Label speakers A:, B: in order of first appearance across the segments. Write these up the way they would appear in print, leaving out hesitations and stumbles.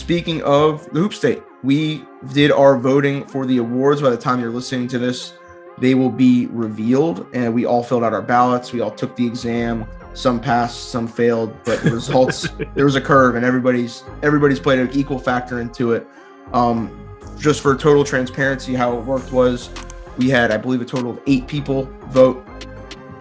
A: speaking of the Hoop State, we did our voting for the awards. By the time you're listening to this, they will be revealed, and we all filled out our ballots. We all took the exam. Some passed, some failed, but the results, there was a curve, and everybody's played an equal factor into it. Just for total transparency, how it worked was we had, I believe, a total of 8 people vote,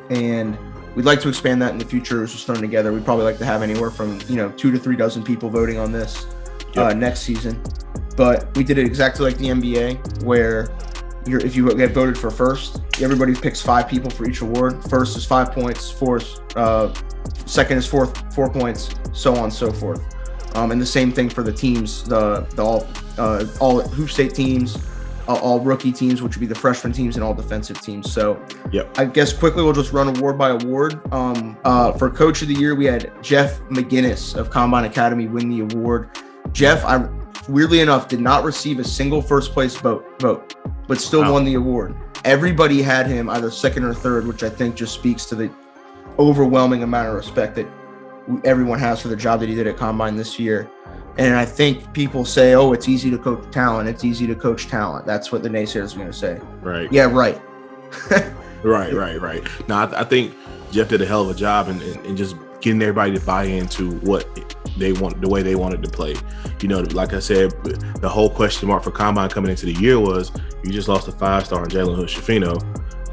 A: and we'd like to expand that in the future as we're starting together. We'd probably like to have anywhere from 2 to 3 dozen people voting on this next season. But we did it exactly like the NBA, where if you get voted for first, everybody picks 5 people for each award. First is 5 points, second is 4 points, so on and so forth. And the same thing for the teams, the all Hoop State teams, all rookie teams, which would be the freshman teams, and all defensive teams. So I guess quickly we'll just run award by award. For Coach of the Year, we had Jeff McGinnis of Combine Academy win the award. Jeff, weirdly enough, did not receive a single first place vote, but still won the award. Everybody had him either second or third, which I think just speaks to the overwhelming amount of respect that everyone has for the job that he did at Combine this year. And I think people say, oh, it's easy to coach talent. It's easy to coach talent. That's what the naysayers are going to say.
B: Right.
A: Yeah, right.
B: Right. No, I think Jeff did a hell of a job in just getting everybody to buy into what they want, the way they wanted to play. Like I said, the whole question mark for Combine coming into the year was you just lost a 5-star in Jalen Hood-Schifino,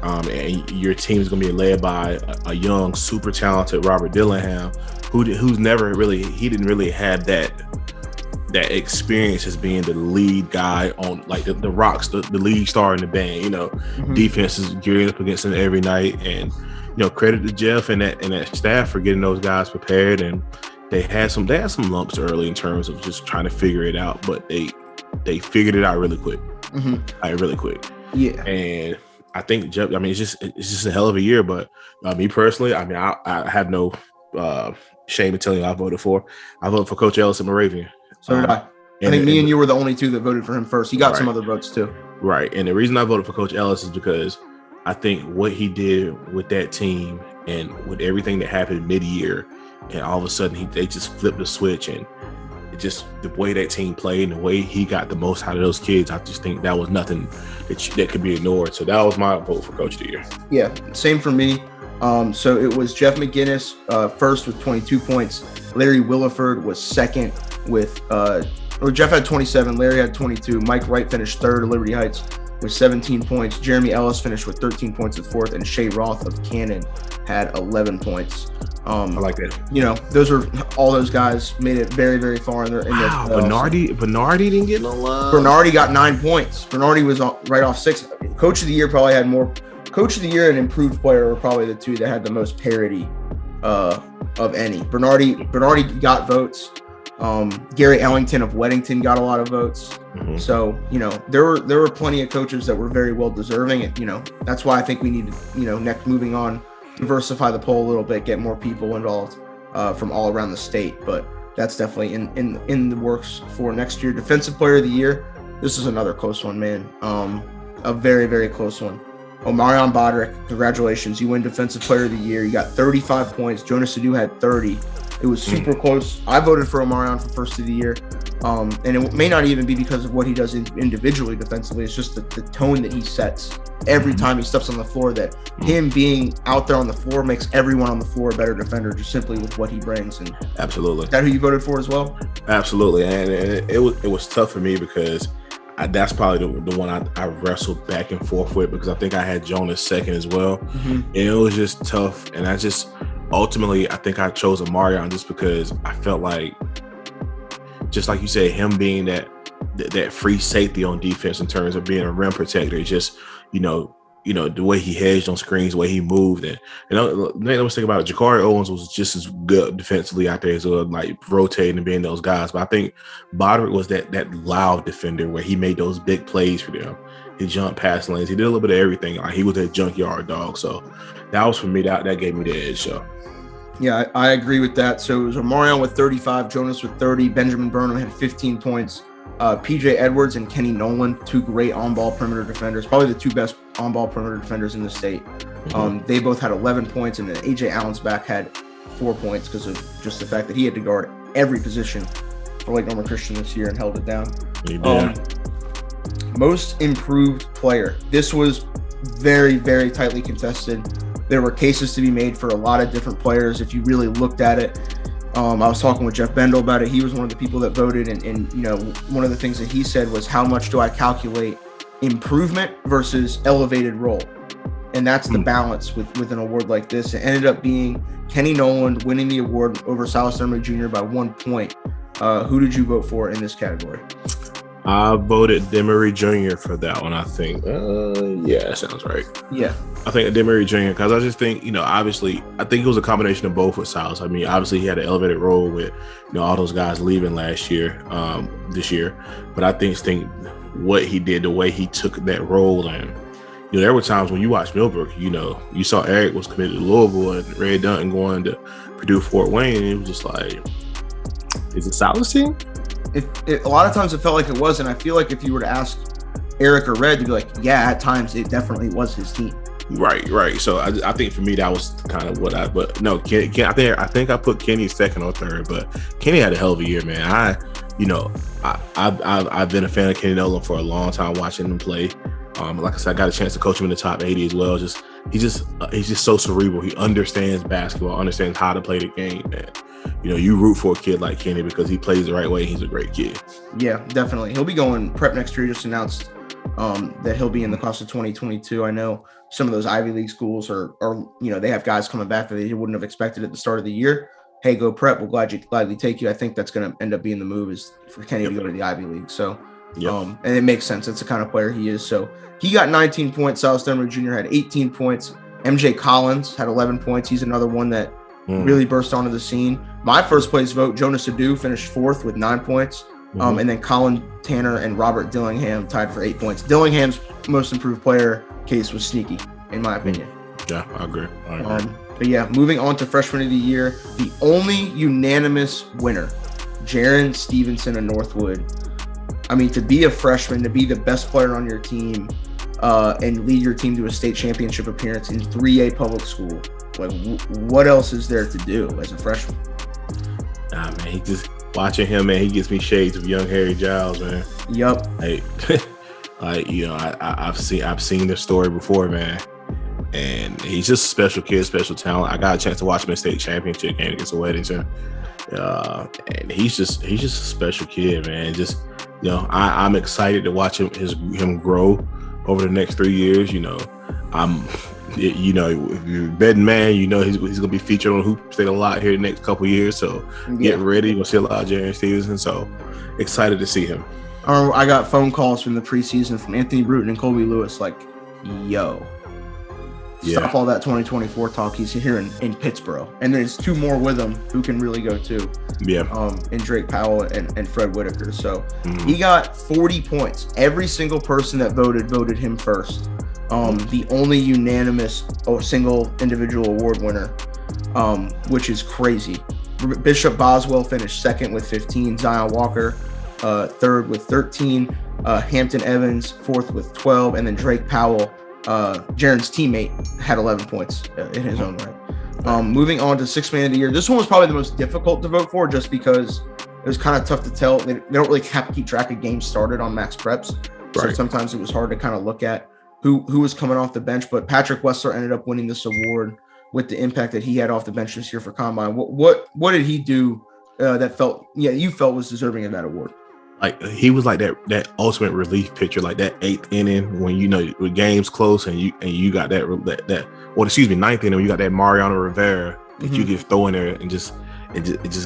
B: and your team is going to be led by a young, super talented Robert Dillingham, who's never really, he didn't really have that experience as being the lead guy on like the Rocks, the lead star in the band. Defense is gearing up against them every night, and credit to Jeff and that staff for getting those guys prepared. And they had some lumps early in terms of just trying to figure it out, but they figured it out really quick. Really quick. Yeah. And I think Jeff, it's just a hell of a year. But me personally, I have no shame in telling you I voted for Coach Ellis at Moravian.
A: So did I. I think me and you were the only 2 that voted for him first. He got some other votes too. Right.
B: And the reason I voted for Coach Ellis is because I think what he did with that team and with everything that happened mid-year, and all of a sudden they just flipped the switch, and it just the way that team played and the way he got the most out of those kids, I just think that was nothing that could be ignored. So that was my vote for Coach of the Year.
A: Yeah, same for me. So it was Jeff McGinnis first with 22 points. Larry Williford was second with Jeff had 27, Larry had 22. Mike Wright finished third at Liberty Heights with 17 points. Jeremy Ellis finished with 13 points at fourth, and Shea Roth of Cannon had 11 points.
B: I like that.
A: Those were all those guys made it very, very far in their.
B: Bernardi didn't get no love.
A: Bernardi got 9 points. Bernardi was right off 6. Coach of the Year probably had more. Coach of the Year and improved player were probably the 2 that had the most parity of any. Bernardi got votes. Gary Ellington of Weddington got a lot of votes. So, there were plenty of coaches that were very well deserving. And, that's why I think we need to, next moving on, diversify the poll a little bit, get more people involved from all around the state. But that's definitely in the works for next year. Defensive Player of the Year. This is another close one, man. A very, very close one. Omarion Bodrick, congratulations. You win Defensive Player of the Year. You got 35 points. Jonas Sadu had 30. It was super close. I voted for Omarion for First of the Year. And it may not even be because of what he does individually defensively. It's just the tone that he sets every time he steps on the floor, that him being out there on the floor makes everyone on the floor a better defender just simply with what he brings. And
B: absolutely.
A: Is that who you voted for as well?
B: Absolutely. And it was tough for me because that's probably the one I wrestled back and forth with, because I think I had Jonas second as well. And it was just tough. And ultimately, I think I chose Omarion just because I felt like, just like you said, him being that free safety on defense in terms of being a rim protector, just, the way he hedged on screens, the way he moved. And make no mistake about it, Jakari Owens was just as good defensively out there as well, like rotating and being those guys. But I think Bodrick was that loud defender where he made those big plays for them. He jumped past lanes. He did a little bit of everything. Like, he was a junkyard dog. So that was, for me, that gave me the edge. So.
A: Yeah, I agree with that. So it was Omarion with 35, Jonas with 30, Benjamin Burnham had 15 points. PJ Edwards and Kenny Nolan, 2 great on-ball perimeter defenders, probably the 2 best on-ball perimeter defenders in the state. They both had 11 points, and then AJ Allensback had 4 points because of just the fact that he had to guard every position for Lake Norman Christian this year and held it down.
B: He did.
A: Most improved player. This was very, very tightly contested. There were cases to be made for a lot of different players if you really looked at it. I was talking with Jeff Bendel about it. He was one of the people that voted, and you know, one of the things that he said was, how much do I calculate improvement versus elevated role? And that's the balance with an award like this. It ended up being Kenny Noland winning the award over Silas Demery Jr. by 1 point. Who did you vote for in this category?
B: I voted Demery Jr. for that one, I think. Yeah, that sounds right.
A: Yeah.
B: I think Demery Jr. because I just think, you know, obviously, I think it was a combination of both with Silas. I mean, obviously, he had an elevated role with, you know, all those guys leaving this year. But I think what he did, the way he took that role, and, you know, there were times when you watched Millbrook, you know, you saw Eric was committed to Louisville and Red Dunton going to Purdue Fort Wayne, and it was just like, is it Silas' team?
A: A lot of times it felt like it was, and I feel like if you were to ask Eric or Red, they'd be like, yeah, at times it definitely was his team.
B: Right. So I think for me that was kind of what but no, Ken, I think I put Kenny second or third, but Kenny had a hell of a year, man. I've been a fan of Kenny Nolan for a long time, watching him play. Like I said, I got a chance to coach him in the top 80 as well. He's just so cerebral. He understands basketball, understands how to play the game, man. You know, you root for a kid like Kenny because he plays the right way. He's a great kid. Yeah, definitely. He'll be going prep next year. Just announced that he'll be in the class of 2022. I know some of those Ivy League schools are you know, they have guys coming back that they wouldn't have expected at the start of the year. Hey, go prep. We'll gladly take you. I think that's going to end up being the move, is for Kenny to go to the Ivy League. So, and it makes sense. That's the kind of player he is. So he got 19 points. Silas Demery Jr. had 18 points. MJ Collins had 11 points. He's another one that really burst onto the scene. My first place vote, Jonas Adu, finished fourth with 9 points. And then Colin Tanner and Robert Dillingham tied for 8 points. Dillingham's most improved player case was sneaky, in my opinion. Yeah, I agree.
A: But yeah, moving on to freshman of the year, the only unanimous winner, Jaron Stevenson of Northwood. I mean, to be a freshman, to be the best player on your team, and lead your team to a state championship appearance in 3A public school, like, what else is there to do as a freshman?
B: Nah, man, he just watching him, man. He gives me shades of young Harry Giles, man.
A: Yep.
B: Like you know, I've seen this story before, man. And he's just a special kid, special talent. I got a chance to watch him in state championship game against Weddington. And he's just a special kid, man. Just, you know, I'm excited to watch him grow over the next 3 years. You know, you know, if you're a betting man, you know he's gonna be featured on Hoop State a lot here the next couple years. So get ready. You're gonna see a lot of Jaron Stevenson. So excited to see him.
A: I got phone calls from the preseason from Anthony Bruton and Colby Lewis, like, yo, stop all that 2024 talk. He's here in Pittsburgh. And there's two more with him who can really go too. Yeah. And Drake Powell and Fred Whitaker. So he got 40 points. Every single person that voted him first. The only unanimous single individual award winner, which is crazy. Bishop Boswell finished second with 15. Zion Walker, third with 13. Hampton Evans, fourth with 12. And then Drake Powell, Jaron's teammate, had 11 points in his own right. Moving on to sixth man of the year. This one was probably the most difficult to vote for, just because it was kind of tough to tell. They don't really have to keep track of games started on Max Preps. So sometimes it was hard to kind of look at who was coming off the bench, but Patrick Wessler ended up winning this award with the impact that he had off the bench this year for Combine. What did he do that you felt was deserving of that award?
B: Like, he was like that ultimate relief pitcher, like that eighth inning when, you know, with games close and you got ninth inning when you got that Mariano Rivera that you could throw in there and just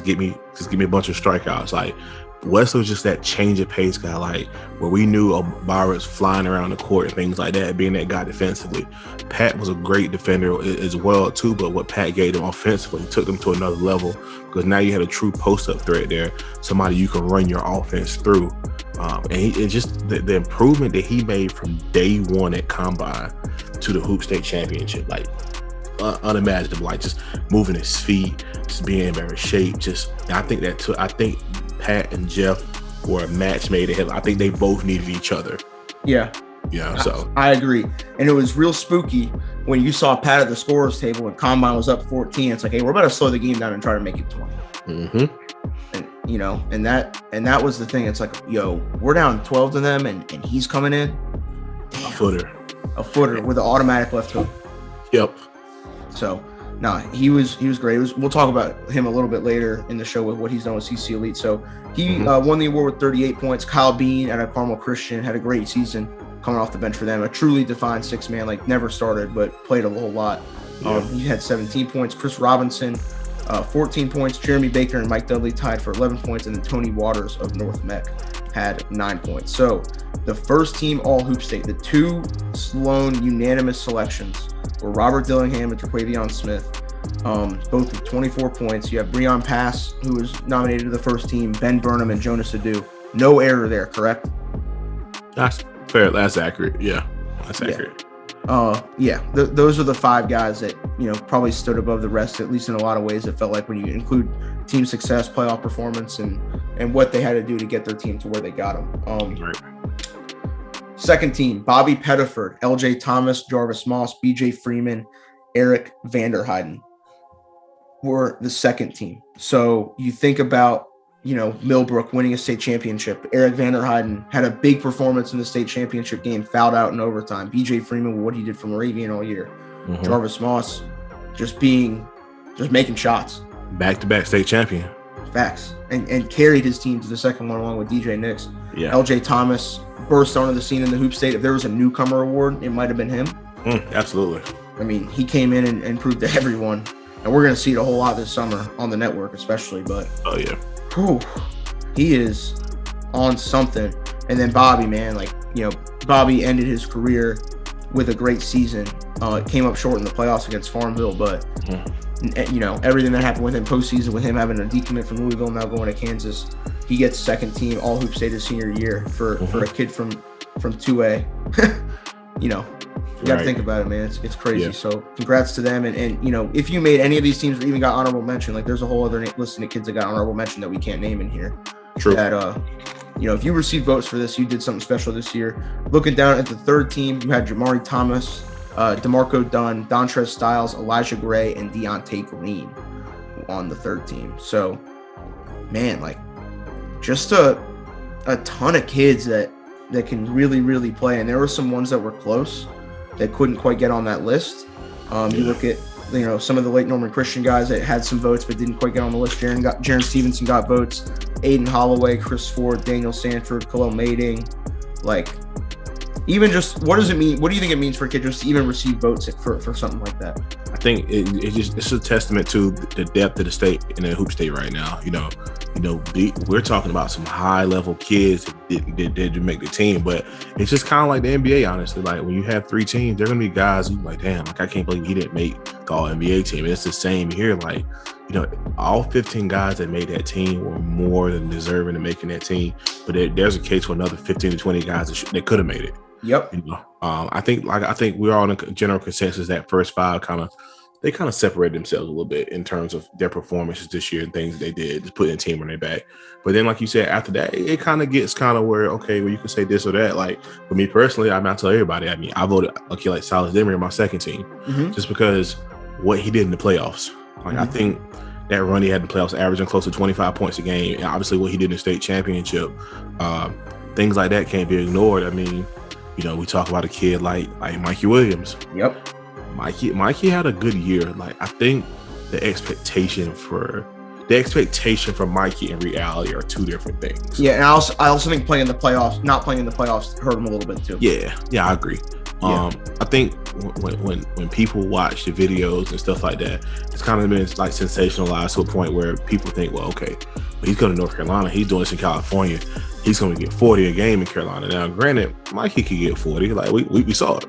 B: give me a bunch of strikeouts. Like, Wesley was just that change of pace guy, like where we knew O'Bara was flying around the court and things like that, being that guy defensively. Pat was a great defender as well too, but what Pat gave them offensively took them to another level, because now you had a true post-up threat there, somebody you can run your offense through. And just the improvement that he made from day one at Combine to the Hoop State Championship, like unimaginable, like just moving his feet, just being in better shape. I think Pat and Jeff were a match made in heaven. I think they both needed each other. Yeah. Yeah, so
A: I agree. And it was real spooky when you saw Pat at the scorer's table and Combine was up 14. It's like, hey, we're about to slow the game down and try to make it 20. you know, and that was the thing. It's like, yo, we're down 12 to them, and he's coming in. Damn. A footer with an automatic left hook.
B: Yep.
A: So, no, he was great. We'll talk about him a little bit later in the show with what he's done with CC Elite. So he won the award with 38 points. Kyle Bean at Carmel Christian had a great season coming off the bench for them. A truly defined six-man, like never started but played a whole lot. He had 17 points. Chris Robinson, 14 points. Jeremy Baker and Mike Dudley tied for 11 points. And then Tony Waters of North Mech had 9 points. So the first team all Hoop State, the two Sloan unanimous selections were Robert Dillingham and Terquavion Smith, both with 24 points. You have Breon Pass, who was nominated to the first team, Ben Burnham and Jonas Adu. No error there, correct?
B: That's fair. That's accurate. Yeah, that's accurate.
A: Those are the five guys that, you know, probably stood above the rest, at least in a lot of ways. It felt like when you include team success, playoff performance, and what they had to do to get their team to where they got them.
B: Right.
A: Second team, Bobby Pettiford, LJ Thomas, Jarvis Moss, BJ Freeman, Eric Vanderheiden were the second team. So you think about, you know, Millbrook winning a state championship. Eric Vanderheiden had a big performance in the state championship game, fouled out in overtime. BJ Freeman, what he did for Moravian all year. Jarvis Moss just making shots.
B: Back-to-back state champion.
A: Facts. And carried his team to the second one along with DJ Nix.
B: Yeah.
A: LJ Thomas burst onto the scene in the Hoop State. If there was a newcomer award, it might have been him.
B: Absolutely.
A: I mean, he came in and proved to everyone. And we're going to see it a whole lot this summer on the network especially. But
B: oh, yeah.
A: Whew, he is on something. And then Bobby, man, like, you know, Bobby ended his career with a great season. Came up short in the playoffs against Farmville, but you know, everything that happened with him postseason, with him having a decommit from Louisville, now going to Kansas, he gets second team all Hoop State his senior year for a kid from 2A. You know, you got to think about it, man. It's crazy. Yeah. So congrats to them. And you know, if you made any of these teams or even got honorable mention, like there's a whole other list of kids that got honorable mention that we can't name in here.
B: True.
A: That you know, if you received votes for this, you did something special this year. Looking down at the third team, you had Jamari Thomas, DeMarco Dunn, Dontrez Styles, Elijah Gray, and Deontay Green on the third team. So, man, like just a ton of kids that can really, really play. And there were some ones that were close that couldn't quite get on that list. You look at, you know, some of the late Norman Christian guys that had some votes but didn't quite get on the list. Jaron Stevenson got votes. Aiden Holloway, Chris Ford, Daniel Sanford, Khalil Mading. Like, even just, what does it mean? What do you think it means for a kid just to even receive votes for something like that?
B: I think it's a testament to the depth of the state in the Hoop State right now. You know, we're talking about some high level kids that didn't make the team, but it's just kind of like the NBA, honestly. Like when you have three teams, there are gonna be guys you're like, damn, like I can't believe he didn't make the All NBA team. And it's the same here. Like, you know, all 15 guys that made that team were more than deserving of making that team. But there's a case for another 15 to 20 guys that could have made it.
A: Yep.
B: You know, I think we're all in a general consensus that first five kind of separated themselves a little bit in terms of their performances this year and things they did, just putting a team on their back. But then, like you said, after that, it kind of gets kind of where, okay, well, you can say this or that. Like for me personally, I tell everybody, I mean, I voted like Silas Demery in my second team, just because what he did in the playoffs. Like I think that run he had in the playoffs, averaging close to 25 points a game, and obviously what he did in the state championship, things like that can't be ignored. I mean, you know, we talk about a kid like Mikey Williams.
A: Yep.
B: Mikey had a good year. Like I think the expectation for Mikey and reality are two different things.
A: Yeah, and I also think not playing in the playoffs hurt him a little bit too.
B: Yeah, I agree. I think when people watch the videos and stuff like that, it's kind of been like sensationalized to a point where people think, well, okay, he's going to North Carolina, he's doing this in California, he's going to get 40 a game in Carolina. Now, granted, Mikey could get 40, like we saw it,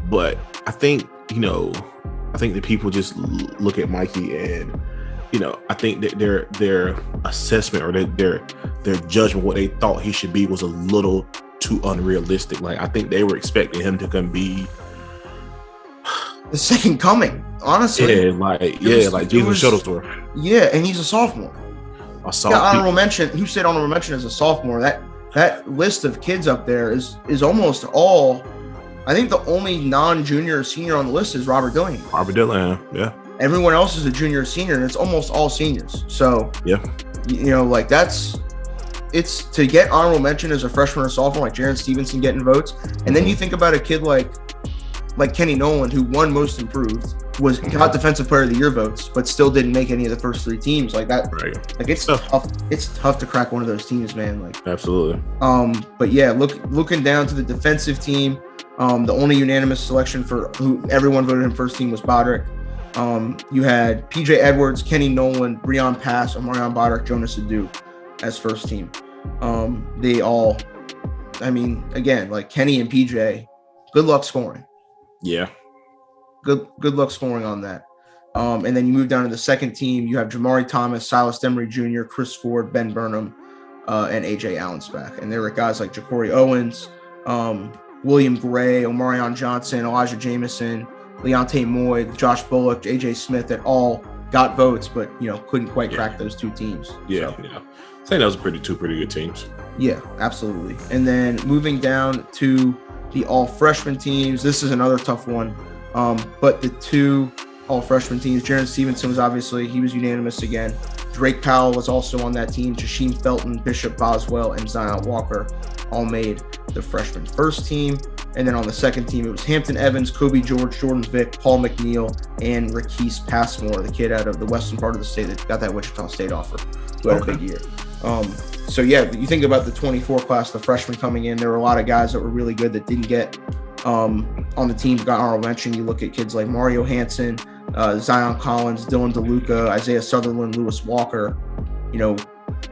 B: but I think that people just look at Mikey and, you know, I think that their assessment or their judgment, what they thought he should be, was a little too unrealistic. Like I think they were expecting him to come be
A: the second coming, honestly.
B: Like Jesus Shuttlesworth.
A: Yeah, and he's a sophomore. Honorable mention. Who said honorable mention as a sophomore? That list of kids up there is almost all. I think the only non-junior or senior on the list is Robert Dillingham.
B: Yeah.
A: Everyone else is a junior or senior, and it's almost all seniors. So
B: yeah,
A: You know, like it's to get honorable mention as a freshman or sophomore, like Jaron Stevenson getting votes. And then you think about a kid like Kenny Nolan, who won most improved, got defensive player of the year votes, but still didn't make any of the first 3 teams. Like that,
B: right.
A: Like it's tough. It's tough to crack one of those teams, man. Like
B: absolutely.
A: But yeah, looking down to the defensive team, the only unanimous selection for who everyone voted in first team was Bodrick. You had PJ Edwards, Kenny Nolan, Breon Pass, Omarion Bodrick, Jonas Adu as first team. They all, I mean, again, like Kenny and PJ, good luck scoring.
B: Yeah.
A: Good luck scoring on that. And then you move down to the second team. You have Jamari Thomas, Silas Demery Jr., Chris Ford, Ben Burnham, and AJ Allensbach. And there were guys like Ja'Cory Owens, William Gray, Omarion Johnson, Elijah Jameson, Leonte Moy, Josh Bullock, AJ Smith that all got votes, but couldn't quite crack those 2 teams.
B: Yeah, so. Yeah. I think those are two pretty good teams. Yeah,
A: absolutely. And then moving down to the all freshman teams, this is another tough one. But the 2 all freshman teams, Jaron Stevenson he was unanimous again. Drake Powell was also on that team. Jasheem Felton, Bishop Boswell, and Zion Walker all made the freshman first team. And then on the second team, it was Hampton Evans, Kobe George, Jordan Vick, Paul McNeil, and Rakeese Passmore, the kid out of the western part of the state that got that Wichita State offer, who had a big year. So yeah, you think about the 24 class, the freshmen coming in, there were a lot of guys that were really good that didn't get on the team, got honorable mention. You look at kids like Mario Hansen, Zion Collins, Dylan DeLuca, Isaiah Sutherland, Lewis Walker.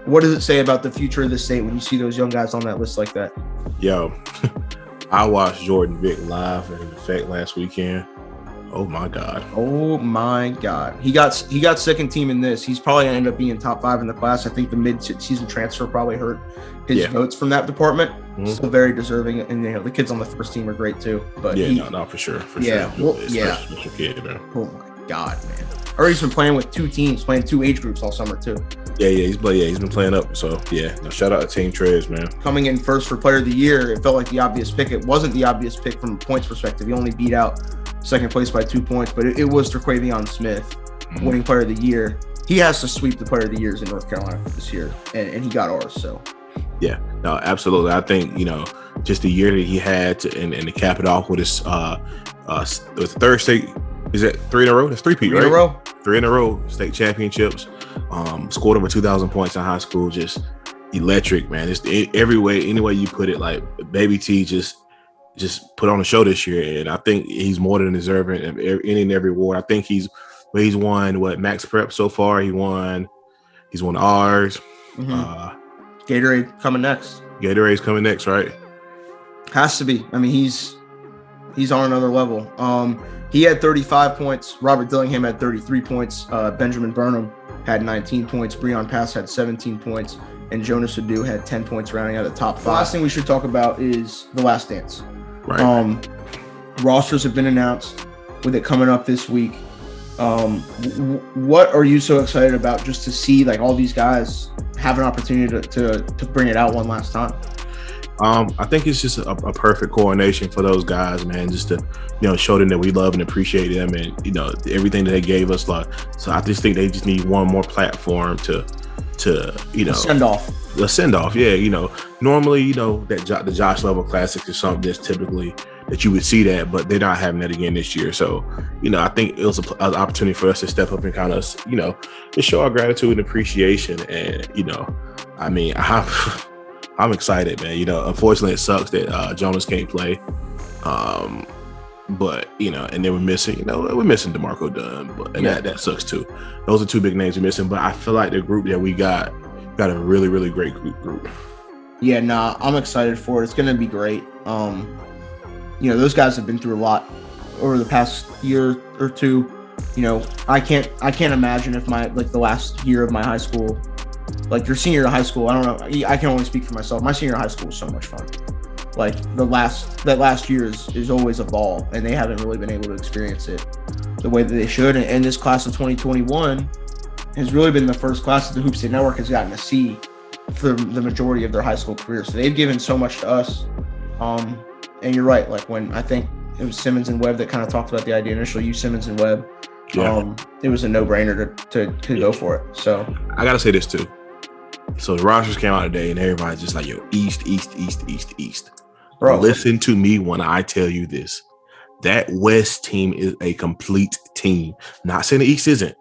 A: What does it say about the future of the state when you see those young guys on that list like that?
B: Yo, I watched Jordan Vick live in effect last weekend. Oh my God.
A: He got second team in this. He's probably gonna end up being top 5 in the class. I think the mid-season transfer probably hurt his votes from that department. Mm-hmm. Still very deserving, and the kids on the first team are great too. But
B: for sure.
A: Special
B: kid, man.
A: Oh my God, man. I already been playing with 2 teams, playing 2 age groups all summer too.
B: He's been playing up. So shout out to Team Trez, man.
A: Coming in first for player of the year, it felt like the obvious pick. It wasn't the obvious pick from a points perspective. He only beat out second place by 2 points, but it was Terquavion Smith winning player of the year. He has to sweep the player of the years in North Carolina this year, and he got ours. So
B: yeah, no, absolutely. I think just the year that he had and to cap it off with his the third state. Is that 3 in a row? That's 3-peat, right? 3 in a row state championships. Scored over 2,000 points in high school. Just electric, man. Just every way, any way you put it. Like Baby T just put on a show this year, and I think he's more than deserving of any and every award. I think he's won Max Prep so far. He's won ours.
A: Mm-hmm. Gatorade coming next.
B: Gatorade's coming next, right?
A: Has to be. I mean, he's on another level. He had 35 points. Robert Dillingham had 33 points. Benjamin Burnham had 19 points. Breon Pass had 17 points. And Jonas Adu had 10 points, rounding out the top 5. The last thing we should talk about is The Last Dance.
B: Right.
A: Rosters have been announced with it coming up this week. What are you so excited about just to see like all these guys have an opportunity to bring it out one last time?
B: I think it's just a perfect coronation for those guys, man. Just to show them that we love and appreciate them, and everything that they gave us. Like, so I just think they just need one more platform to
A: send off.
B: The send off, yeah. Normally, that the Josh Level Classic is something that's typically that you would see that, but they're not having that again this year. So, I think it was an opportunity for us to step up and kind of, just show our gratitude and appreciation. And I mean, I'm excited, man. Unfortunately, it sucks that Jonas can't play. But and then we're missing DeMarco Dunn, and that sucks too. Those are 2 big names we're missing. But I feel like the group that we got a really, really great group.
A: Yeah, I'm excited for it. It's gonna be great. Those guys have been through a lot over the past year or 2. I can't imagine if the last year of my high school, like your senior year of high school, I don't know. I can only speak for myself. My senior year of high school was so much fun. Like that last year is always a ball, and they haven't really been able to experience it the way that they should. And this class of 2021 has really been the first class that the Hoop State Network has gotten to see for the majority of their high school career. So they've given so much to us. And you're right. Like when I think it was Simmons and Webb that kind of talked about the idea initially. You Simmons and Webb. Yeah. It was a no-brainer to go for it. So
B: I gotta say this too. So the rosters came out today, and everybody's just like, yo, East.
A: Bro,
B: listen to me when I tell you this. That West team is a complete team. Not saying the East isn't,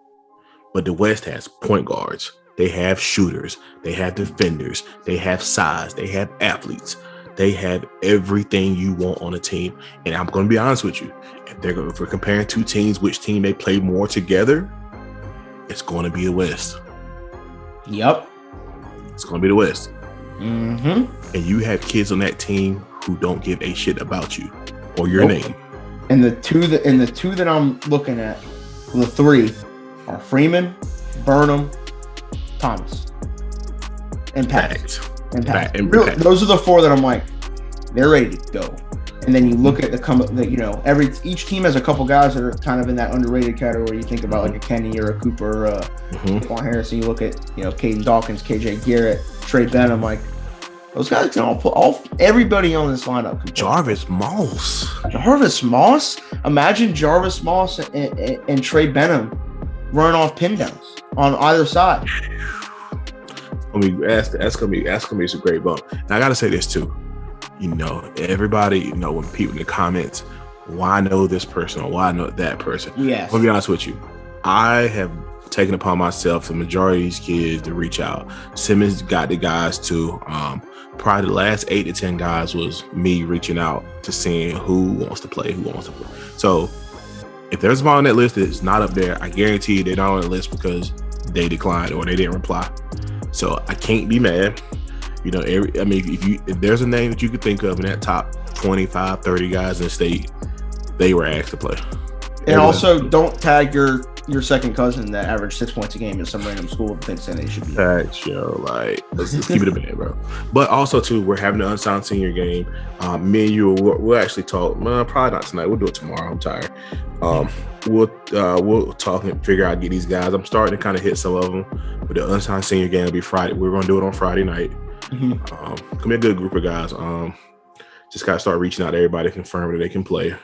B: but the West has point guards. They have shooters. They have defenders. They have size. They have athletes. They have everything you want on a team. And I'm going to be honest with you. If we're comparing two teams, which team they play more together, it's going to be the West.
A: Yep.
B: It's going to be the West.
A: Mm-hmm.
B: And you have kids on that team who don't give a shit about you or your name.
A: And the two that I'm looking at, the three are Freeman, Burnham, Thomas, and Pat. Those are the four that I'm like, they're ready to go. And then you look at each team has a couple guys that are kind of in that underrated category. You think about like a Kenny or a Cooper, or Juan Harrison. You look at Caden Dawkins, KJ Garrett, Trey Benham. Like those guys can all put everybody on this lineup.
B: Jarvis
A: Moss. Imagine Jarvis Moss and Trey Benham running off pin downs on either side.
B: I mean, that's gonna be some great bump. And I gotta say this too. Everybody, when people in the comments, why I know this person or why I know that person.
A: Yes.
B: I'm gonna be honest with you. I have taken upon myself the majority of these kids to reach out. Simmons got the guys too. Probably the last 8 to 10 guys was me reaching out to seeing who wants to play. So if there's a ball on that list that's not up there, I guarantee you they're not on the list because they declined or they didn't reply. So I can't be mad. If there's a name that you could think of in that top 25, 30 guys in the state, they were asked to play.
A: And also, don't tag your second cousin that averaged 6 points a game in some random school that thinks that they should be.
B: Facts, let's keep it a minute, bro. But also, too, we're having the unsigned senior game. Me and you, we'll actually talk. Probably not tonight. We'll do it tomorrow. I'm tired. We'll talk and figure out, get these guys. I'm starting to kind of hit some of them. But the unsigned senior game will be Friday. We're going to do it on Friday night. Can be a good group of guys. Just got to start reaching out to everybody, confirm that they can play.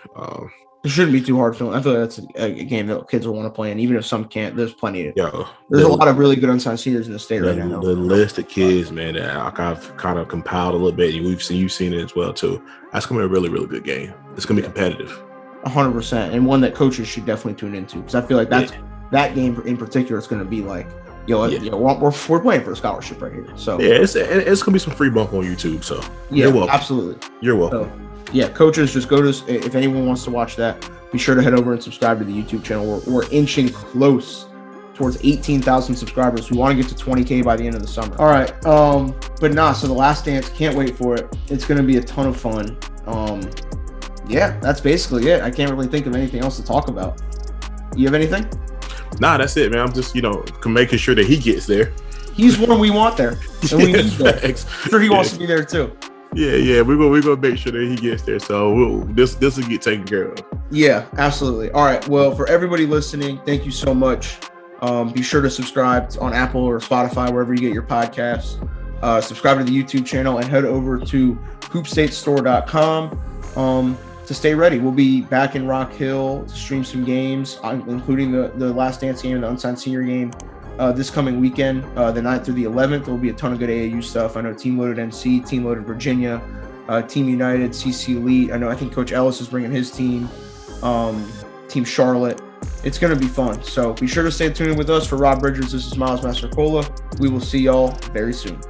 A: It shouldn't be too hard for them. I feel like that's a game that kids will want to play, and even if some can't, there's plenty. There's a lot of really good unsigned seniors in the state right now.
B: The list of kids, man, that I've kind of compiled a little bit, and you've seen it as well too. That's gonna be a really, really good game. It's gonna be competitive.
A: 100%, and one that coaches should definitely tune into, because I feel like that game in particular is going to be like, we're playing for a scholarship right here. So
B: it's gonna be some free bump on YouTube. So
A: you're welcome. Absolutely,
B: you're welcome.
A: So, coaches, just go to, if anyone wants to watch that, be sure to head over and subscribe to the YouTube channel. We're inching close towards 18,000 subscribers. We want to get to 20K by the end of the summer. All right, so The Last Dance, can't wait for it. It's going to be a ton of fun. That's basically it. I can't really think of anything else to talk about. You have anything?
B: Nah, that's it, man. I'm just, making sure that he gets there.
A: He's one we want there. And we need that. I'm sure he wants to be there too.
B: Yeah. We're gonna make sure that he gets there. So this will get taken care of.
A: Yeah, absolutely. All right. Well, for everybody listening, thank you so much. Be sure to subscribe on Apple or Spotify, wherever you get your podcasts. Subscribe to the YouTube channel and head over to hoopstatestore.com to stay ready. We'll be back in Rock Hill to stream some games, including the Last Dance game and the Unsigned Senior game this coming weekend, the 9th through the 11th. There will be a ton of good AAU stuff. I know Team Loaded NC, Team Loaded Virginia, Team United, CC Elite. I think Coach Ellis is bringing his team, Team Charlotte. It's going to be fun. So be sure to stay tuned with us. For Rob Bridgers, this is Miles Mastrocola. We will see y'all very soon.